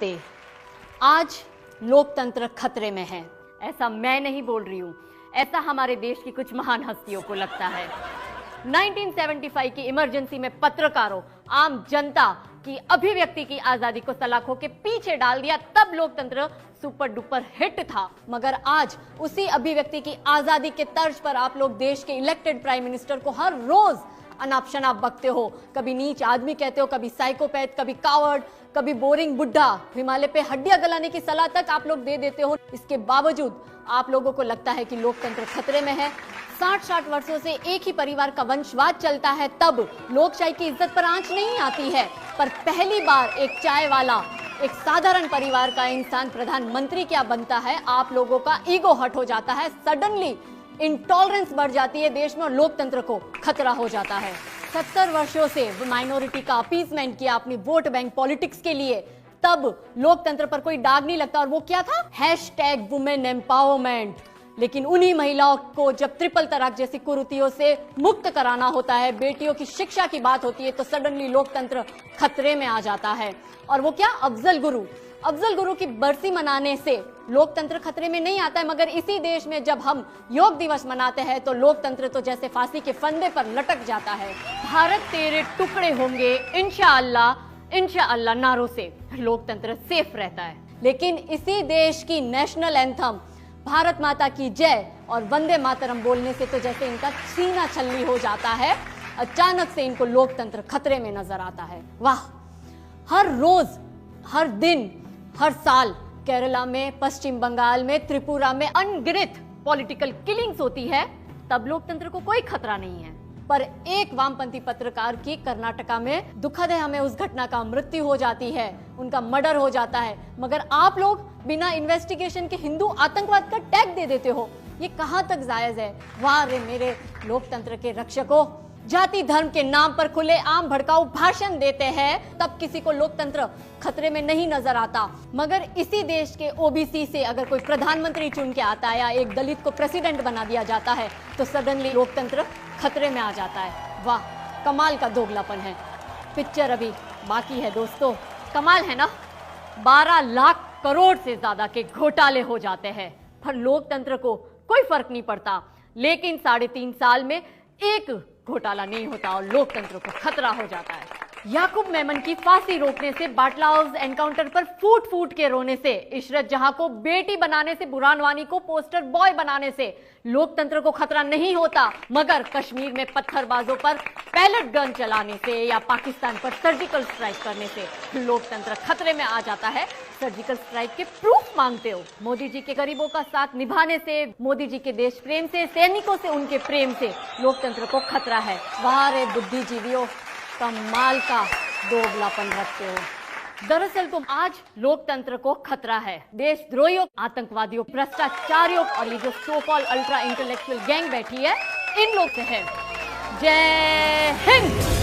नमस्ते। आज लोकतंत्र खतरे में है। ऐसा मैं नहीं बोल रही हूं, ऐसा हमारे देश की कुछ महान हस्तियों को लगता है। 1975 की इमरजेंसी में पत्रकारों, आम जनता की अभिव्यक्ति की आजादी को सलाखों के पीछे डाल दिया, तब लोकतंत्र सुपर डुपर हिट था। मगर आज उसी अभिव्यक्ति की आजादी के तर्ज पर आप लोग देश के इलेक्टेड प्राइम मिनिस्टर को हर रोज अनाप शनाप बकते हो। कभी नीच आदमी कहते हो, कभी साइकोपैथ, कभी कावर्ड, कभी बोरिंग बुड्ढा, हिमालय पे हड्डियां गलाने की सलाह तक आप लोग दे देते हो। इसके बावजूद आप लोगों को लगता है कि लोकतंत्र खतरे में है। 60 वर्षों से एक ही परिवार का वंशवाद चलता है, तब लोकशाही की इज्जत पर आंच नहीं आती है। पर पहली बार एक चाय वाला, एक साधारण परिवार का इंसान प्रधानमंत्री क्या बनता है, आप लोगों का ईगो हर्ट हो जाता है। सडनली इंटॉलरेंस बढ़ जाती है देश में और लोकतंत्र को खतरा हो जाता है। 70 वर्षों से माइनॉरिटी का अपीसमेंट किया अपनी वोट बैंक पॉलिटिक्स के लिए, तब लोकतंत्र पर कोई दाग नहीं लगता। और वो क्या था? #Women empowerment. लेकिन उन्हीं महिलाओं को जब ट्रिपल तलाक जैसी कुरीतियों से मुक्त कराना होता है, बेटियों की शिक्षा की बात होती है, तो सडनली लोकतंत्र खतरे में आ जाता है। और वो क्या? अफजल गुरु की बरसी मनाने से लोकतंत्र खतरे में नहीं आता है। मगर इसी देश में जब हम योग दिवस मनाते हैं तो लोकतंत्र तो जैसे फांसी के फंदे पर लटक जाता है। भारत तेरे टुकड़े होंगे इंशाअल्लाह नारों से लोकतंत्र सेफ रहता है। लेकिन इसी देश की नेशनल एंथम भारत माता की जय और वंदे मातरम बोलने से तो जैसे इनका सीना छल्ली हो जाता है। अचानक से इनको लोकतंत्र खतरे में नजर आता है। वाह! हर रोज, हर दिन, हर साल केरला में, पश्चिम बंगाल में, त्रिपुरा में अनगिनत पॉलिटिकल किलिंग्स होती है, तब लोकतंत्र को कोई खतरा नहीं है। पर एक वामपंथी पत्रकार की कर्नाटका में दुखद है, हमें उस घटना का मृत्यु हो जाती है, उनका मर्डर हो जाता है। मगर आप लोग बिना इन्वेस्टिगेशन के हिंदू आतंकवाद का टैग दे देते हो। ये कहां तक जायज है? वाह रे मेरे लोकतंत्र के रक्षकों! जाति धर्म के नाम पर खुले आम भड़काऊ भाषण देते हैं, तब किसी को लोकतंत्र खतरे में नहीं नजर आता। मगर इसी देश के ओबीसी से अगर कोई प्रधानमंत्री चुन के आता है या एक दलित को प्रेसिडेंट बना दिया जाता है, तो सडनली लोकतंत्र खतरे में आ जाता है। वाह, कमाल का दोगलापन है। पिक्चर अभी बाकी है दोस्तों। कमाल है ना? 12 लाख करोड़ से ज्यादा के घोटाले हो जाते हैं, पर लोकतंत्र को कोई फर्क नहीं पड़ता। लेकिन 3.5 साल में एक घोटाला नहीं होता और लोकतंत्र को खतरा हो जाता है। याकूब मेमन की फांसी रोकने से, बाटला हाउस एनकाउंटर पर फूट फूट के रोने से, इशरत जहां को बेटी बनाने से, बुरहान वानी को पोस्टर बॉय बनाने से लोकतंत्र को खतरा नहीं होता। मगर कश्मीर में पत्थरबाजों पर पैलेट गन चलाने से या पाकिस्तान पर सर्जिकल स्ट्राइक करने से लोकतंत्र खतरे में आ जाता है। सर्जिकल स्ट्राइक के प्रूफ मांगते हो? मोदी जी के गरीबों का साथ निभाने से, मोदी जी के देश प्रेम से, सैनिकों से उनके प्रेम से लोकतंत्र को खतरा है। वाह रे बुद्धिजीवियों, कमाल का दोगलापन रखते हो। दरअसल तो आज लोकतंत्र को खतरा है देशद्रोहियों, आतंकवादियों, भ्रष्टाचारियों और ये जो so called ultra intellectual gang बैठी है, इन लोग से है। जय हिंद।